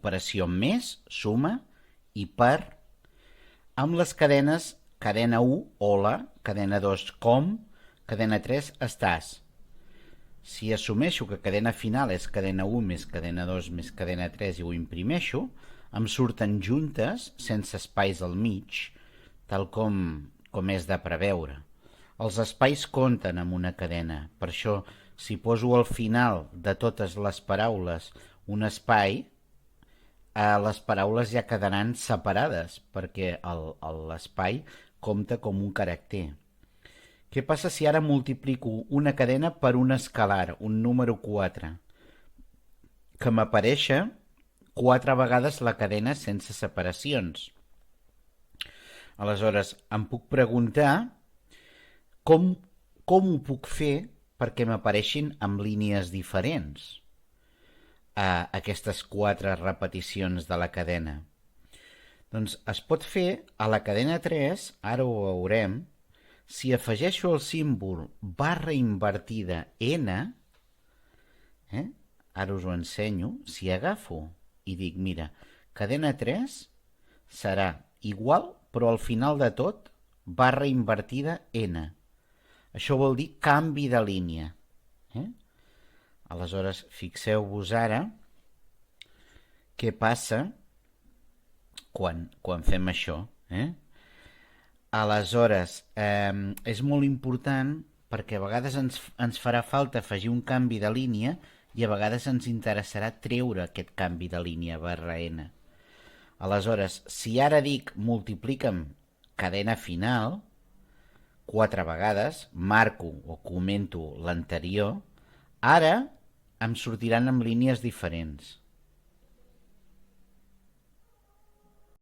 operació més, suma, i per, amb les cadenes cadena 1, hola, cadena 2, com, cadena 3, estàs. Si assumeixo que cadena final és cadena 1 més cadena 2 més cadena 3 i ho imprimeixo, em surten juntes, sense espais al mig, tal com és de preveure. Els espais compten amb una cadena, per això, si poso al final de totes les paraules un espai, les paraules ja quedaran separades, perquè l'espai compta com un caràcter. Què passa si ara multiplico una cadena per un escalar, un número 4? Que m'apareix 4 vegades la cadena sense separacions. Aleshores, em puc preguntar com ho puc fer perquè m'apareixin amb línies diferents aquestes 4 repeticions de la cadena. Doncs es pot fer a la cadena 3, ara ho veurem, si afegeixo el símbol barra invertida n, ara us ho ensenyo, si agafo i dic, mira, cadena 3 serà igual, però al final de tot, barra invertida n. Això vol dir canvi de línia. Aleshores, fixeu-vos ara què passa quan fem això. Aleshores, és molt important perquè a vegades ens farà falta afegir un canvi de línia i a vegades ens interessarà treure aquest canvi de línia barra n. Aleshores, si ara dic multiplica'm cadena final 4 vegades, marco o comento l'anterior, ara em sortiran amb línies diferents.